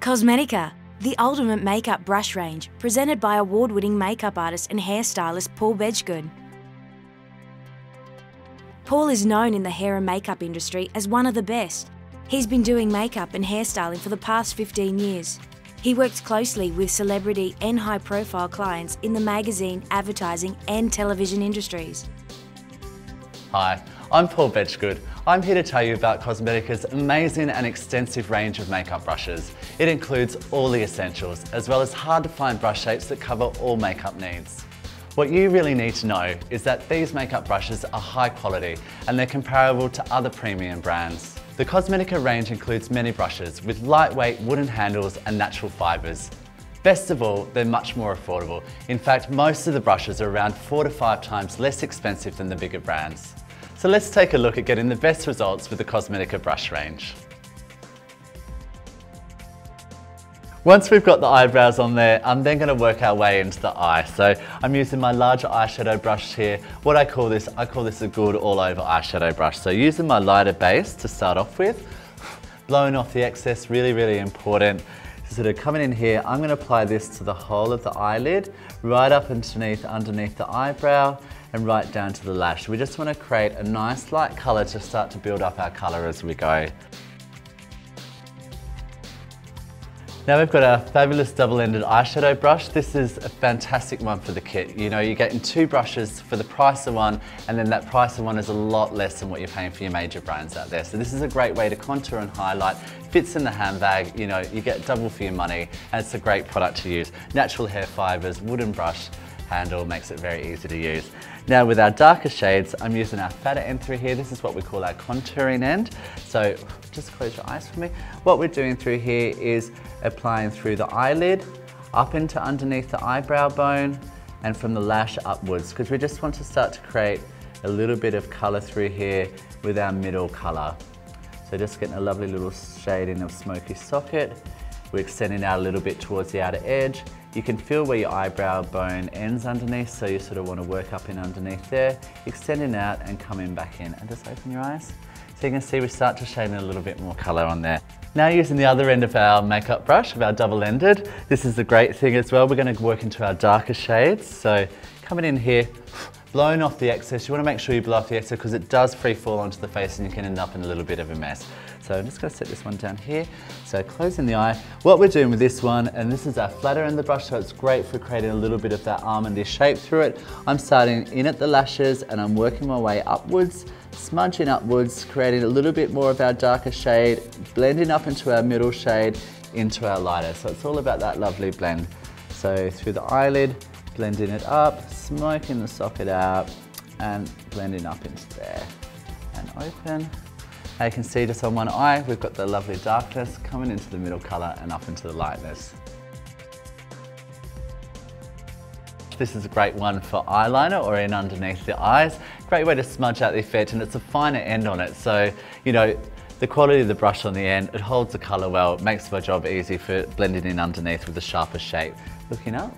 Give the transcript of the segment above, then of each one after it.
Cosmetica, the ultimate makeup brush range, presented by award-winning makeup artist and hairstylist Paul Bedggood. Paul is known in the hair and makeup industry as one of the best. He's been doing makeup and hairstyling for the past 15 years. He works closely with celebrity and high-profile clients in the magazine, advertising and television industries. Hi, I'm Paul Bedggood. I'm here to tell you about Cosmetica's amazing and extensive range of makeup brushes. It includes all the essentials, as well as hard-to-find brush shapes that cover all makeup needs. What you really need to know is that these makeup brushes are high quality and they're comparable to other premium brands. The Cosmetica range includes many brushes with lightweight wooden handles and natural fibres. Best of all, they're much more affordable. In fact, most of the brushes are around 4 to 5 times less expensive than the bigger brands. So let's take a look at getting the best results with the Cosmetica brush range. Once we've got the eyebrows on there, I'm then going to work our way into the eye. So I'm using my larger eyeshadow brush here. I call this a good all-over eyeshadow brush. So using my lighter base to start off with, blowing off the excess, really important. So sort of coming in here, I'm going to apply this to the whole of the eyelid, right up underneath the eyebrow, and right down to the lash. We just want to create a nice light colour to start to build up our colour as we go. Now we've got a fabulous double-ended eyeshadow brush. This is a fantastic one for the kit. You know, you're getting 2 brushes for the price of one, and then that price of one is a lot less than what you're paying for your major brands out there. So this is a great way to contour and highlight. Fits in the handbag, you know, you get double for your money, and it's a great product to use. Natural hair fibres, wooden brush handle makes it very easy to use. Now with our darker shades, I'm using our fatter end through here. This is what we call our contouring end. So just close your eyes for me. What we're doing through here is applying through the eyelid, up into underneath the eyebrow bone, and from the lash upwards, because we just want to start to create a little bit of colour through here with our middle colour. So just getting a lovely little shading of smoky socket. We're extending out a little bit towards the outer edge. You can feel where your eyebrow bone ends underneath, so you sort of want to work up in underneath there, extending out and coming back in, and just open your eyes. So you can see we start to shade in a little bit more colour on there. Now using the other end of our makeup brush, of our double-ended, this is the great thing as well. We're going to work into our darker shades. So coming in here, blowing off the excess. You want to make sure you blow off the excess because it does free fall onto the face and you can end up in a little bit of a mess. So I'm just going to set this one down here. So closing the eye. What we're doing with this one, and this is our flatter end of the brush, so it's great for creating a little bit of that almondy shape through it. I'm starting in at the lashes and I'm working my way upwards, smudging upwards, creating a little bit more of our darker shade, blending up into our middle shade, into our lighter. So it's all about that lovely blend. So through the eyelid, blending it up, smoking the socket out, and blending up into there. And open. Now you can see just on one eye, we've got the lovely darkness coming into the middle colour and up into the lightness. This is a great one for eyeliner or in underneath the eyes. Great way to smudge out the effect, and it's a finer end on it. So, you know, the quality of the brush on the end, it holds the colour well, it makes my job easy for blending in underneath with a sharper shape. Looking up.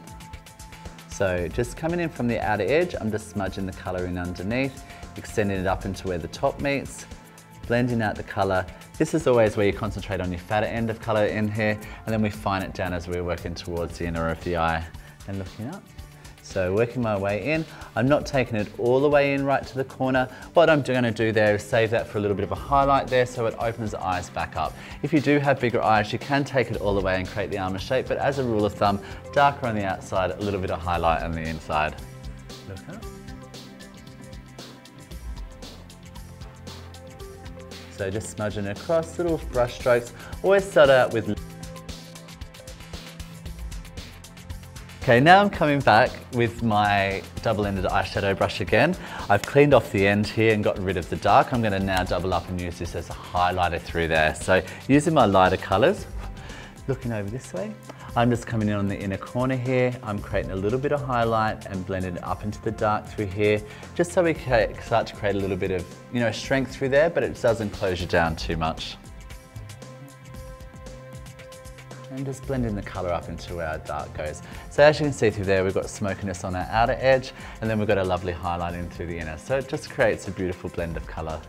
So just coming in from the outer edge, I'm just smudging the colour in underneath, extending it up into where the top meets, blending out the colour. This is always where you concentrate on your fatter end of colour in here, and then we fine it down as we're working towards the inner of the eye and looking up. So working my way in, I'm not taking it all the way in right to the corner. What I'm going to do there is save that for a little bit of a highlight there so it opens the eyes back up. If you do have bigger eyes, you can take it all the way and create the almond shape, but as a rule of thumb, darker on the outside, a little bit of highlight on the inside. Look up. So just smudging across, little brush strokes. Always start out with. Okay, now I'm coming back with my double-ended eyeshadow brush again. I've cleaned off the end here and gotten rid of the dark. I'm going to now double up and use this as a highlighter through there. So using my lighter colours, looking over this way, I'm just coming in on the inner corner here. I'm creating a little bit of highlight and blending it up into the dark through here, just so we can start to create a little bit of, you know, strength through there, but it doesn't close you down too much. And just blending the colour up into where our dark goes. So as you can see through there, we've got smokiness on our outer edge, and then we've got a lovely highlight in through the inner. So it just creates a beautiful blend of colour.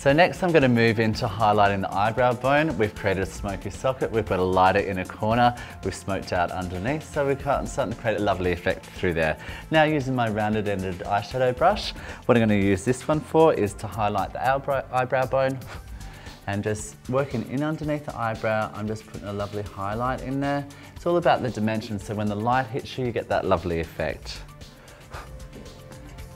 So next I'm going to move into highlighting the eyebrow bone. We've created a smoky socket, we've got a lighter inner corner, we've smoked out underneath, so we're starting to create a lovely effect through there. Now using my rounded ended eyeshadow brush, what I'm going to use this one for is to highlight the eyebrow bone. And just working in underneath the eyebrow, I'm just putting a lovely highlight in there. It's all about the dimension, so when the light hits you, you get that lovely effect.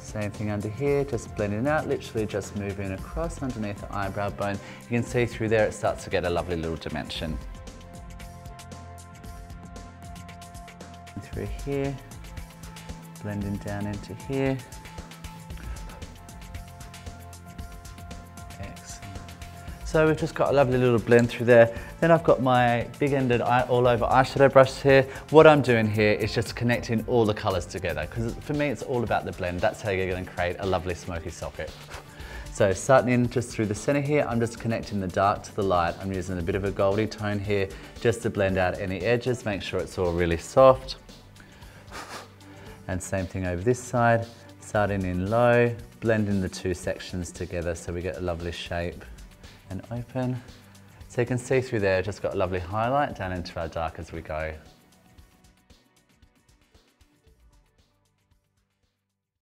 Same thing under here, just blending out, literally just moving across underneath the eyebrow bone. You can see through there, it starts to get a lovely little dimension. And through here, blending down into here. So we've just got a lovely little blend through there. Then I've got my big ended all over eyeshadow brush here. What I'm doing here is just connecting all the colours together, because for me it's all about the blend. That's how you're going to create a lovely smoky socket. So starting in just through the centre here, I'm just connecting the dark to the light. I'm using a bit of a goldy tone here just to blend out any edges, make sure it's all really soft. And same thing over this side, starting in low, blending the two sections together so we get a lovely shape. And open. So you can see through there, just got a lovely highlight down into our dark as we go.